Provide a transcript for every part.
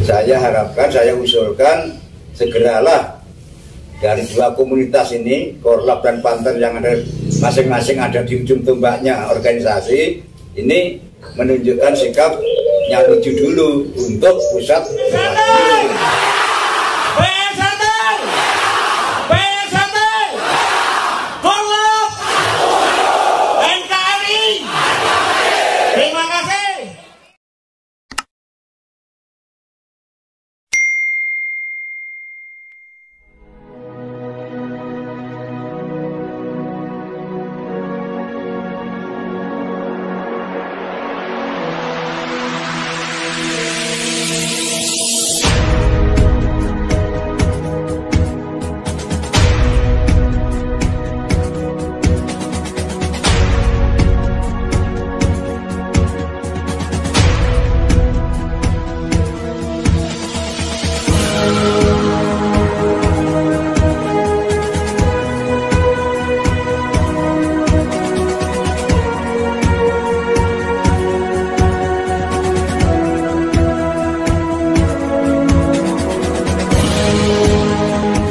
Saya harapkan, saya usulkan segeralah dari dua komunitas ini, Korlap dan Panter yang ada masing-masing ada di ujung tombaknya organisasi ini menunjukkan sikap yang lucu dulu untuk pusat.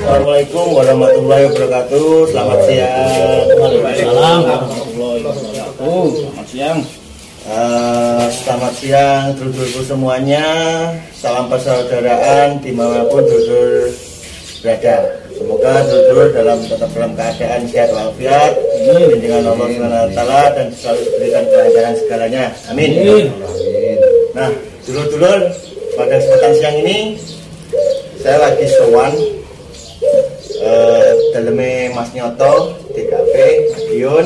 Assalamualaikum warahmatullahi wabarakatuh. Selamat siang. Waalaikumsalam warahmatullahi wabarakatuh. Selamat siang. Selamat siang dulurku semuanya. Salam persaudaraan dimanapun dulur berada. Semoga dulur tetap dalam keadaan sehat walafiat, dengan Allah SWT dan selalu diberikan kelancaran segalanya. Amin. Nah, dulur-dulur, pada kesempatan siang ini saya lagi sowan dalamnya Mas Nyoto, DKP, Madiun.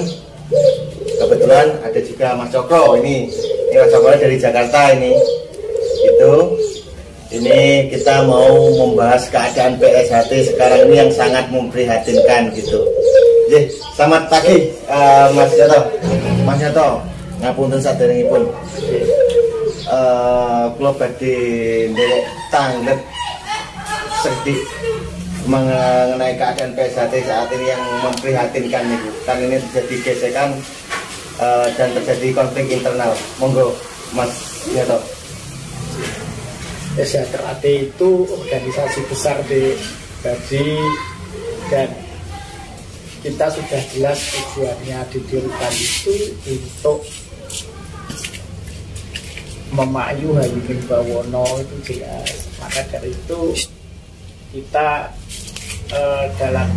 Kebetulan ada juga Mas Cokro. Ini Mas Cokro dari Jakarta ini. Ini kita mau membahas keadaan PSHT sekarang ini yang sangat memprihatinkan gitu. Selamat pagi Mas Nyoto. Mas Nyoto, ngapunten saderengipun. Kula badhe nderek tanggap sedih mengenai keadaan PSHT saat ini yang memprihatinkan nih, kan ini terjadi gesekan dan terjadi konflik internal. Monggo Mas Nyoto. PSHT itu organisasi besar di Badi dan kita sudah jelas tujuannya didirikan itu untuk memayu Hayuning Bawono, itu jelas. Maka dari itu kita dalam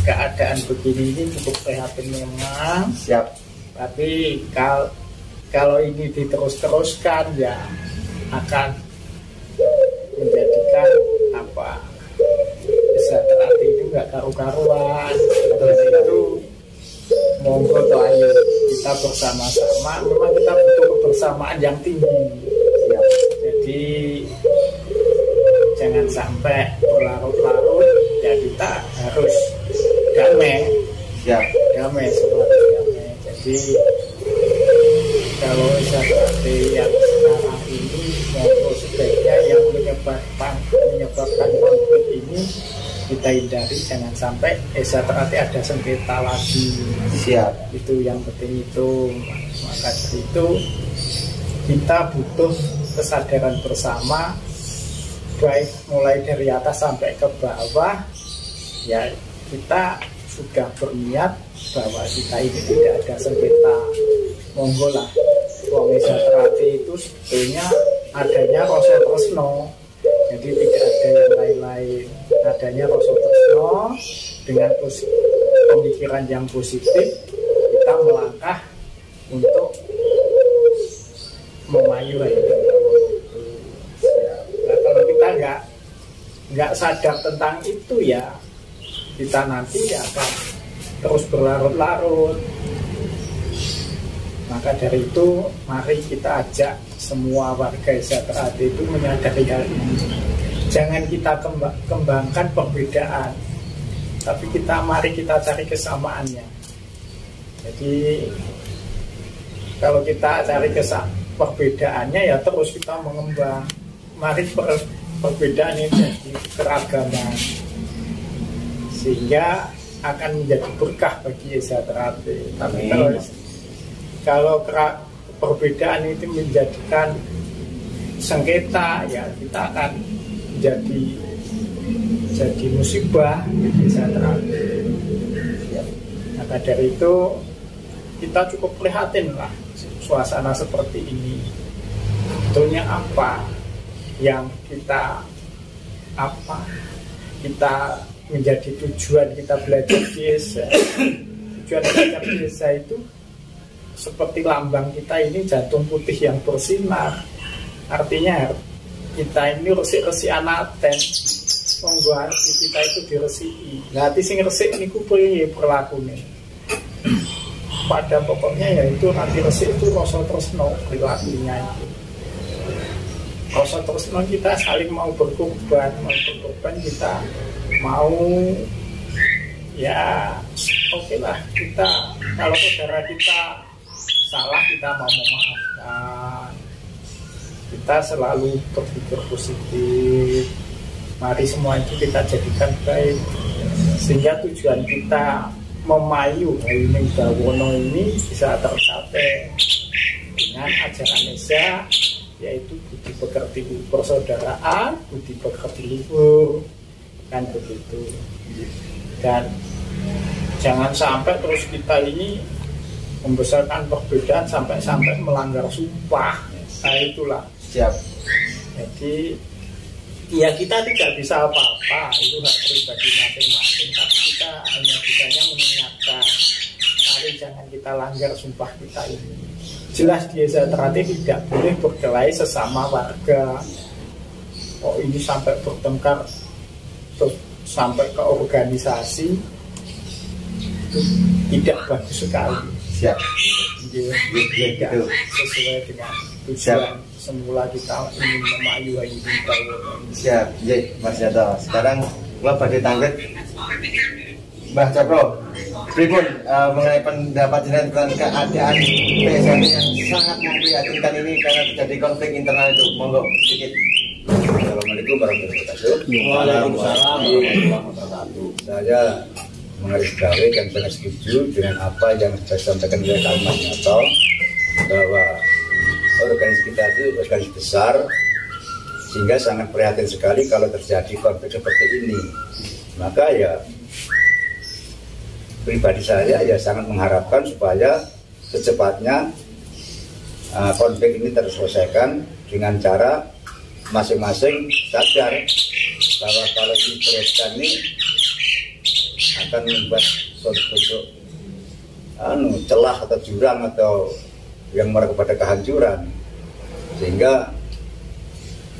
keadaan begini ini cukup prihatin memang. Siap. Tapi kalau ini diterus-teruskan ya akan menjadikan PSHT itu nggak karu-karuan. Dari itu monggo toh ayo kita bersama-sama. Memang kita butuh kebersamaan yang tinggi. Siap. Jadi jangan sampai berlarut-larut, ya kita harus damai. Siap. Damai, semua harus damai. Jadi kalau PSHT yang sekarang ini monggo sebaiknya yang menyebabkan konflik ini kita hindari, jangan sampai PSHT ada sengketa lagi. Siap. Itu yang penting itu. Maka dari itu kita butuh kesadaran bersama, baik mulai dari atas sampai ke bawah. Ya kita sudah berniat bahwa kita ini tidak ada sengketa. Monggo lah, wong PSHT itu sebetulnya adanya rasa tresno. Jadi tidak ada yang lain-lain, adanya rasa tresno. Dengan pemikiran yang positif kita melangkah untuk memayu itu. Nah, kalau kita nggak sadar tentang itu ya kita nanti akan terus berlarut-larut. Maka dari itu mari kita ajak semua warga PSHT itu menyadari hal ini. Jangan kita kembangkan perbedaan, tapi mari kita cari kesamaannya. Jadi kalau kita cari perbedaannya ya terus kita mengembang. Mari perbedaan ini jadi keragaman, sehingga akan menjadi berkah bagi PSHT. Tapi kalau perbedaan itu menjadikan sengketa, ya kita akan jadi musibah di desa Teratai. Maka dari itu kita cukup prihatin lah suasana seperti ini. Sebetulnya apa yang kita menjadi tujuan kita belajar desa? Tujuan belajar desa itu seperti lambang kita ini jantung putih yang bersinar. Artinya kita ini resik-resik anaten, monggo hati kita itu diresiki. Nah, hati sing resik niku piye perlakune? Pada pokoknya yaitu hati resik itu rasa tresno perilakunya itu. Rasa tresno kita saling mau berkorban kita mau ya oke lah, kita kalau saudara kita salah kita mau memaafkan, kita selalu berpikir positif, mari semua itu kita jadikan baik sehingga tujuan kita memayu Hayuning Bawono ini bisa tercapai dengan ajaran Esa, yaitu budi pekerti persaudaraan, budi pekerti luhur, kan begitu. Dan jangan sampai terus kita ini membesarkan perbedaan sampai melanggar sumpah. Nah itulah. Siap. Jadi ya kita tidak bisa apa-apa, itu hak pribadi masing-masing, tapi kita hanya bisanya mengingatkan, mari jangan kita langgar sumpah kita ini. Jelas di Desa Teratai tidak boleh berkelahi sesama warga. Oh ini sampai bertengkar terus sampai ke organisasi, itu tidak bagus sekali. Siap. Tidak sesuai dengan tujuan semula kita ingin memayu Hayuning Bawono. Siap, Mas Yato. Sekarang gua badhe tanglet Mbah Cokro. Pripun mengenai pendapat jenengan tentang keadaan PSAT yang sangat memprihatinkan ini karena terjadi konflik internal itu. Monggo sedikit. Assalamualaikum warahmatullahi wabarakatuh. Waalaikumsalam warahmatullahi wabarakatuh. Saya menggarisbawahi dan sangat setuju dengan apa yang disampaikan oleh Pak Mas Yato, bahwa organisasi kita itu organisasi besar sehingga sangat prihatin sekali kalau terjadi konflik seperti ini. Maka ya pribadi saya ya sangat mengharapkan supaya secepatnya konflik ini terselesaikan dengan cara masing-masing sadar bahwa kalau diteruskan ini akan membuat suatu bentuk celah atau jurang atau yang mengarah kepada kehancuran, sehingga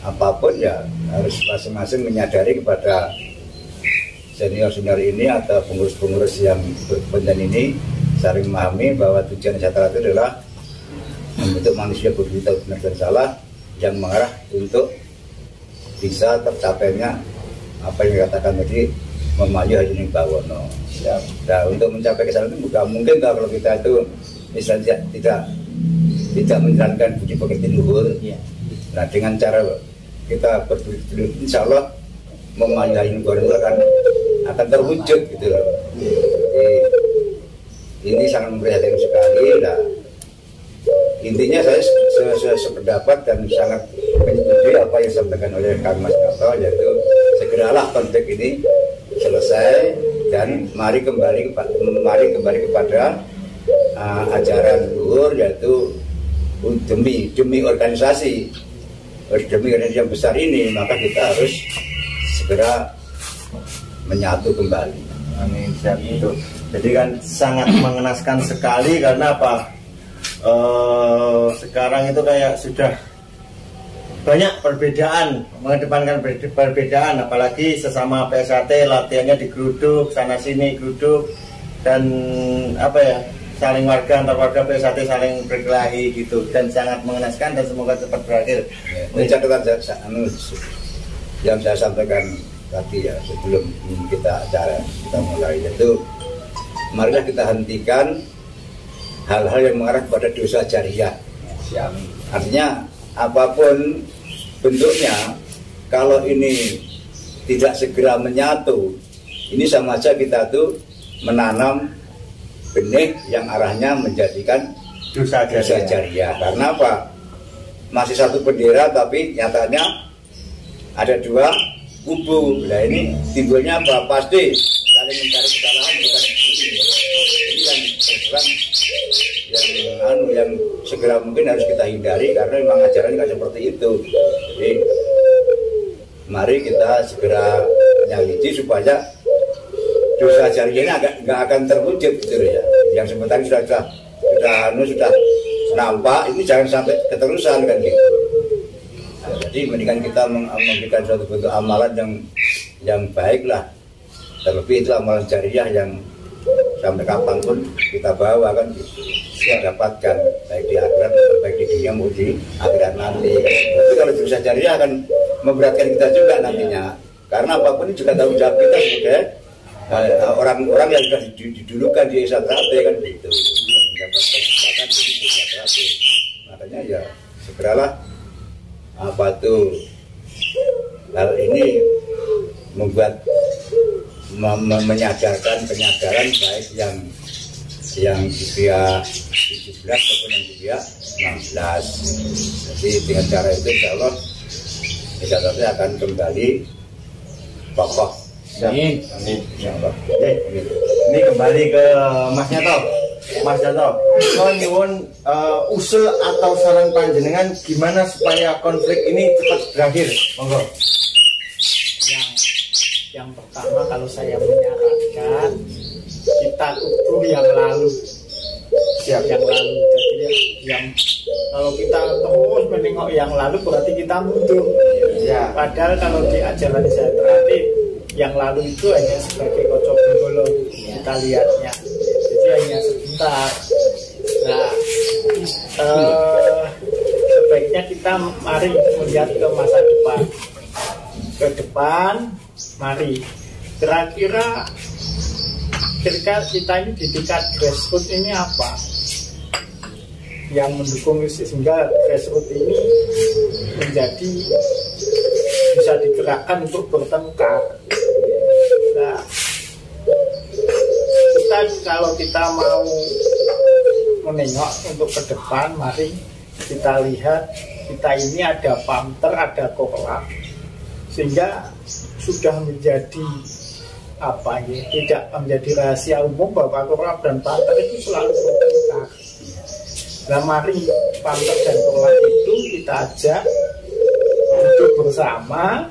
apapun ya harus masing-masing menyadari kepada senior-senior ini atau pengurus-pengurus yang berkepentingan ini saling memahami bahwa tujuan sejahtera itu adalah membentuk manusia berbudi benar dan salah yang mengarah untuk bisa tercapainya apa yang dikatakan tadi, memayu Hayuning Bawono. Nah, untuk mencapai kesana itu bukan mungkin kalau kita itu misalnya tidak menjalankan budi pekerti luhur. Nah, dengan cara kita berbudi luhur, insya Allah memayu Hayuning Bawono itu akan terwujud gitu loh. Jadi, ini sangat memprihatinkan sekali. Nah, intinya saya sependapat dan sangat menyetujui apa yang disampaikan oleh Kang Mas Yato, yaitu segeralah konflik ini selesai dan mari kembali kepada ajaran luhur, yaitu demi organisasi yang besar ini, maka kita harus segera menyatu kembali. Amin. Siap itu. Jadi kan sangat mengenaskan sekali karena apa? Sekarang itu kayak sudah banyak perbedaan, mengedepankan perbedaan, apalagi sesama PSAT latihannya digeruduk sana sini geruduk, dan apa ya, saling warga antar warga PSAT saling berkelahi gitu, dan sangat mengenaskan dan semoga cepat berakhir. Ini catatan yang saya sampaikan tadi ya sebelum kita mulai, yaitu marilah kita hentikan hal-hal yang mengarah kepada dosa jariah. Artinya apapun bentuknya, kalau ini tidak segera menyatu, ini sama saja kita tuh menanam benih yang arahnya menjadikan dosa jariah. Karena apa? masih satu bendera tapi nyatanya ada dua kubu. Nah ini timbulnya apa? Pasti saling mencari kesalahan bukan ini yang segera mungkin harus kita hindari karena memang ajaran nggak seperti itu. Jadi mari kita segera menyelidiki supaya dosa jariahnya nggak akan terwujud gitu ya. Yang sebenarnya sudah nampak, ini jangan sampai keterusan kan gitu. Nah, jadi mendingan kita memberikan suatu bentuk amalan yang baik lah. Terlebih itu amalan jariah yang sampai kapanpun kita bawa kan kita dapatkan baik di akhirat atau baik di dunia maupun di akhirat nanti. Tapi kalau dosa jariah akan memberatkan kita juga nantinya. Karena apapun ini juga tanggung jawab kita sebagai orang-orang yang sudah didulukan di Satrate kan begitu. Mendapatkan kesempatan di Satrate. Makanya ya segeralah apa tuh hal ini membuat menyadarkan penyadaran baik yang di pihak 17 maupun yang di pihak 16. Jadi dengan cara itu insya Allah akan kembali kokoh. Amin. Amin. Ini kembali ke Mas Nyato. Mas Nyato, nyuwun usul atau saran panjenengan gimana supaya konflik ini cepat berakhir? Monggo. Yang pertama kalau saya menyarankan kita ukur yang lalu. Siap. Yang lalu. Jadi yang kalau kita terus menengok yang lalu berarti kita mundur. Ya. Padahal kalau di ajaran Satrate yang lalu itu hanya sebagai kocok benggolo kita lihatnya. Jadi hanya sebentar. Nah, sebaiknya kita mari melihat ke masa depan. Ke depan, mari. Kira-kira kita ini di tingkat grassroots ini apa yang mendukung sehingga grassroots ini menjadi bisa digerakkan untuk bertengkar. Nah, kalau kita mau menengok untuk ke depan, mari kita lihat kita ini ada Pamter, ada Korlap, sehingga sudah menjadi apa ya, tidak menjadi rahasia umum bahwa Korlap dan Pamter itu selalu bertengkar. Nah mari Pamter dan Korlap itu kita ajak duduk bersama.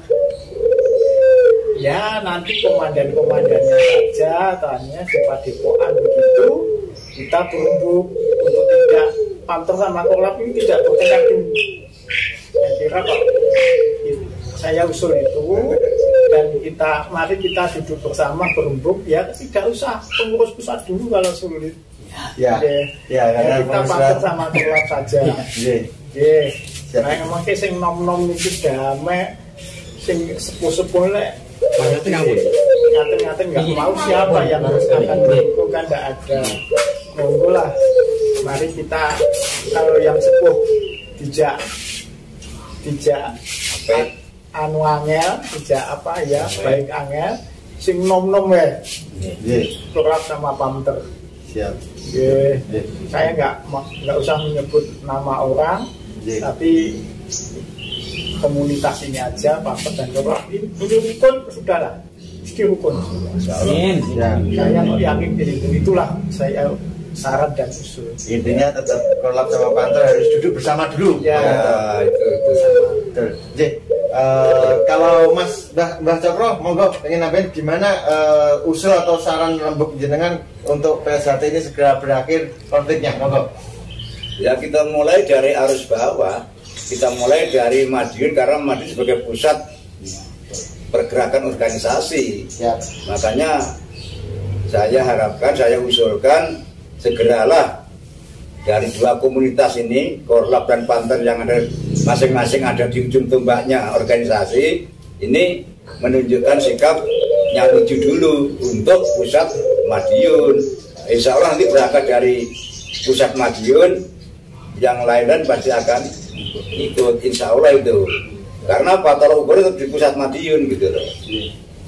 Ya nanti komandan-komandannya saja tanya di padepokan begitu kita berumbuk untuk tidak Pamter sama Korlap ini tidak bertengkar dulu. Saya kira kok saya usul itu dan mari kita duduk bersama berumbuk ya tidak usah pengurus pusat dulu kalau sulit. Karena kita Pamter sama Korlap saja. Nah mungkin sing nom-nom itu damai sing sepuh-sepuh ngaten-ngaten nggak mau siapa yang harus akan mendukung kan nggak ada. Monggo lah, mari kita kalau yang sepuh dijak anu angel, dijak apa ya baik angel, sing nom-nom ya, Korlap sama Pamter. Siap. Saya nggak usah menyebut nama orang, tapi komunitas ini aja Pamter dan Korlap ini rukun sudahlah, mesti rukun. Amin. Saya yakin itulah saya saran dan usul. Intinya tetap Korlap sama Pamter harus duduk bersama dulu. Ya, itu. Kalau Mbah Cokro, monggo pengen nambahin gimana usul atau saran lembuk jenengan untuk PSHT ini segera berakhir konfliknya, monggo. Ya kita mulai dari arus bawah. Kita mulai dari Madiun karena Madiun sebagai pusat pergerakan organisasi. Ya. Makanya saya usulkan segeralah dari dua komunitas ini, Korlap dan Pamter yang ada masing-masing ada di ujung tombaknya organisasi ini menunjukkan sikap yang lucu dulu untuk pusat Madiun. Insya Allah nanti berangkat dari pusat Madiun, yang lain-lain pasti akan ikut, insya Allah itu. Karena Pak tolak ukur itu di pusat Madiun gitu loh.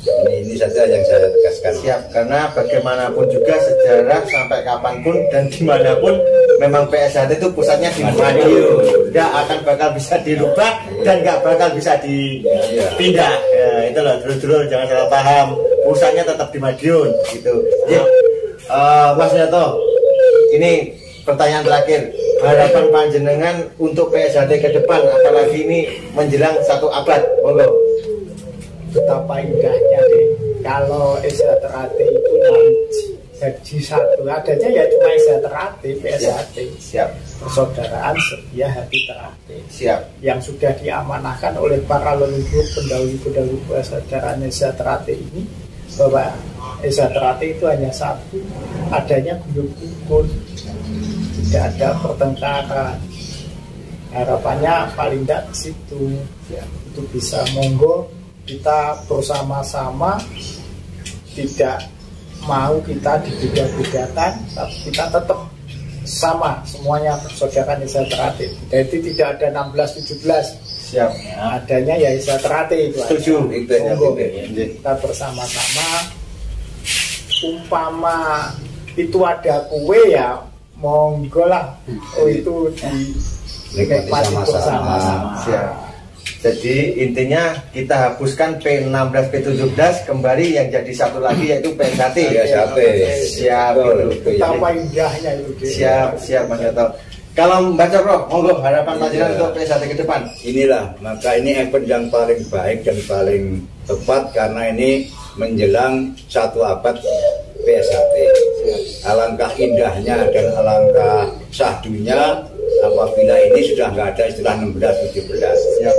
Ini saja yang saya tegaskan. Siap, karena bagaimanapun juga sejarah sampai kapanpun dan dimanapun memang PSHT itu pusatnya di Madiun, nggak akan bakal bisa dirubah dan nggak bakal bisa dipindah. Ya, itu loh, dulu jangan salah paham, pusatnya tetap di Madiun gitu. Jadi, Mas Nyato, ini pertanyaan terakhir, harapan panjenengan untuk PSHT ke depan, apalagi ini menjelang 1 abad, monggo. Betapa indahnya deh kalau SHT itu jadi satu, adanya ya cuma SHT, PSHT, Siap. Persaudaraan Setia Hati Terakhir, Siap. yang sudah diamanahkan oleh para leluhur pendahulu-pendahulu persaudaraan SHT ini, bahwa SHT itu hanya satu, adanya guyub rukun, tidak ada pertengkaran. Harapannya paling tidak ke situ, ya, itu bisa monggo kita bersama-sama, tidak mau kita dibeda-bedakan, tapi kita tetap sama semuanya persaudaraan SHT. Jadi tidak ada 16-17. Siap. Adanya ya SHT itu. Setuju. Monggo kita bersama-sama. Umpama itu ada kue ya monggo lah. Oh itu dinikmati bersama-sama. Siap. Jadi intinya kita hapuskan P16 P17, kembali yang jadi satu lagi yaitu PSHT. Siap. Betapa indahnya itu. Siap Mas Nyato. Kalau Mbak Cokro, monggo harapan panjenengan untuk PSHT ke depan. Inilah, maka ini event yang paling baik dan paling tepat karena ini menjelang 1 abad PSHT. Alangkah indahnya dan alangkah sahdunya apabila ini sudah nggak ada istilah 16-17.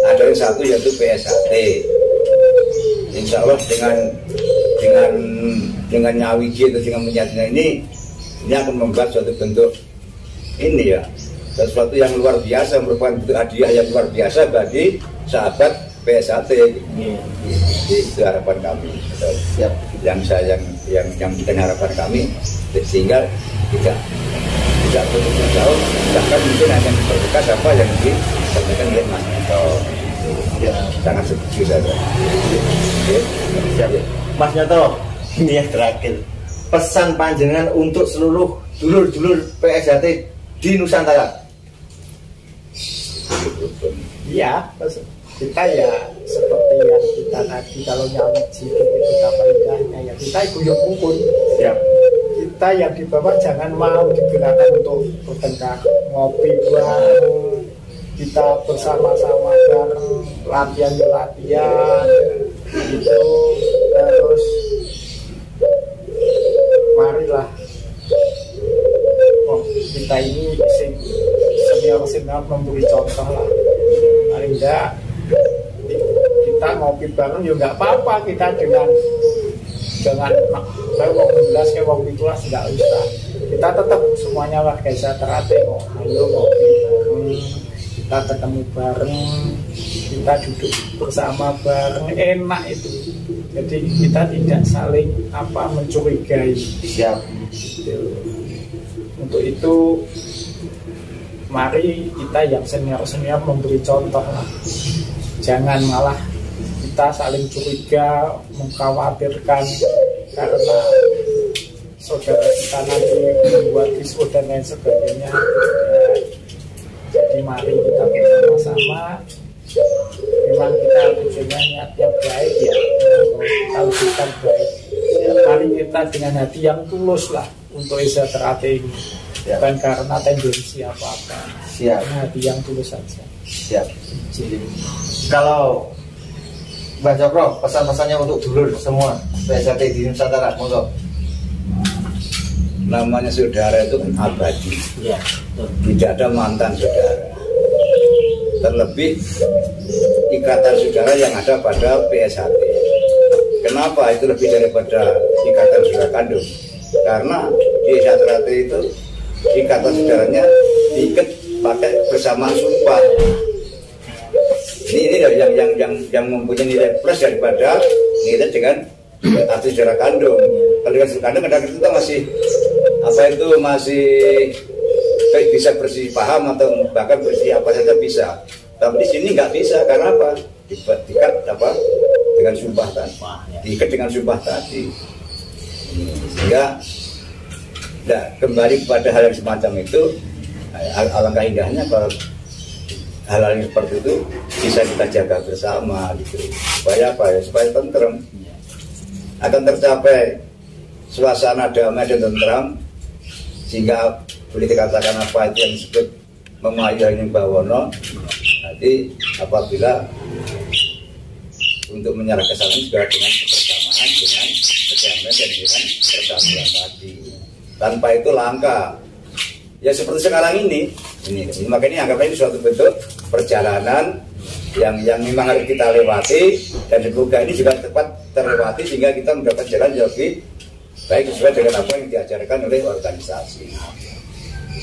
Ada yang satu yaitu PSHT. Insya Allah dengan nyawiji atau dengan menyatunya ini akan membuat suatu bentuk ini ya, sesuatu yang luar biasa, merupakan bentuk hadiah yang luar biasa bagi sahabat PSHT. Itu harapan kami. Siap. Yang bukan harapan kami, sehingga tidak betul jauh, bahkan mungkin hanya berbekas apa yang disampaikan oleh Mas Nyato. Ya, sangat setuju saja. Siap. Mas Nyato, ini yang terakhir, pesan panjenengan untuk seluruh dulur-dulur PSHT di Nusantara. Iya, kita ya seperti yang kita tadi, kalau nyawiji itu apa indahnya ya, kita guyub rukun. Siap. Kita yang di bawah jangan mau digerakkan untuk bertengkar, ngopi bareng, kita bersama-sama bareng, latihan itu, terus marilah kita ini senior memberi contoh lah, paling enggak kita ngopi bareng ya nggak apa-apa, kita dengan saya mau menjelas kayak waktu itu lah, tidak usah, kita tetap semuanya warga SHT mau ayo ngopi bareng, kita ketemu bareng, kita duduk bersama bareng, enak itu. Jadi kita tidak saling mencurigai. Siap. Untuk itu mari kita yang senior memberi contoh lah, jangan malah kita saling curiga, mengkhawatirkan karena saudara kita nanti membuat isu dan lain sebagainya. Jadi mari kita bersama-sama, memang kita tujuannya niatnya baik ya, kita lakukan baik. Mari kita dengan hati yang tulus lah untuk SHT ini, bukan karena tendensi apa-apa. Siap. Karena hati yang tulus saja. Siap. Jadi, kalau Mbak Cokro, pesan-pesannya untuk dulur semua PSHT di Nusantara, monggo. Namanya saudara itu kan abadi. Ya, tidak ada mantan saudara. Terlebih ikatan saudara yang ada pada PSHT. Kenapa itu lebih daripada ikatan saudara kandung? Karena di SHT itu ikatan saudaranya diikat pakai bersama sumpah. Ini yang mempunyai nilai plus daripada nilai dengan arti saudara kandung. Kalau dengan saudara kandung kadang kita masih bisa bersih paham atau bahkan bersih apa saja bisa. Tapi di sini nggak bisa, karena apa? Diikat dengan sumpah tadi. Diikat dengan sumpah tadi. Sehingga kembali kepada hal yang semacam itu, Alangkah indahnya kalau hal-hal yang seperti itu bisa kita jaga bersama gitu. Supaya apa ya? Supaya tentrem. Akan tercapai suasana damai dan tentram, sehingga boleh dikatakan apa itu yang disebut memayani bawono. Nanti apabila untuk menyerah kesalahan juga dengan kebersamaan, dengan kedamaian dan dengan persatuan tadi. Tanpa itu langka. Ya seperti sekarang ini makanya anggapnya ini suatu bentuk perjalanan yang memang harus kita lewati, dan semoga ini juga tepat terlewati sehingga kita mendapat jalan yang lebih baik sesuai dengan apa yang diajarkan oleh organisasi.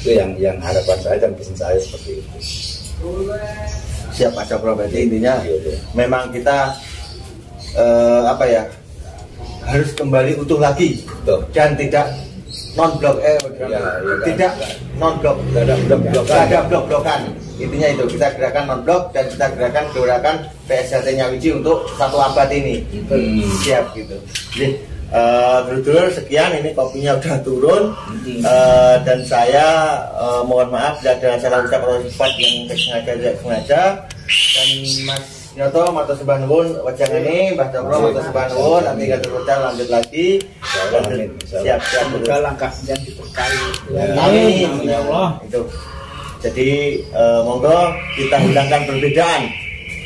Itu yang harapan saya dan pesan saya seperti itu. Siap Pak Cokro, berarti intinya memang kita harus kembali utuh lagi. Betul. Dan tidak non-blok tidak non-blok, ada blok-blokan. Intinya itu, kita gerakan non-blok dan kita gerakan PSHT Nyawiji untuk satu abad ini. Siap gitu. Jadi dulur sekian, ini kopinya udah turun. Dan saya mohon maaf bila ada salah ucap atau sifat yang sengaja tidak sengaja. Dan Mas Nyoto, matur sembah nuwun wajah ini, Mbah Cokro, matur sembah nuwun. Nanti kita teruskan lanjut lagi. Siap. Semoga langkahnya diberkahi. Amin. Ya Allah. Itu. Jadi monggo kita hilangkan perbedaan.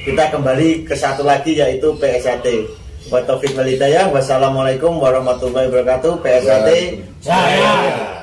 Kita kembali ke satu lagi, yaitu PSHT. Wa taufiq wal hidayah. Wassalamualaikum warahmatullahi wabarakatuh. PSHT. Jaya.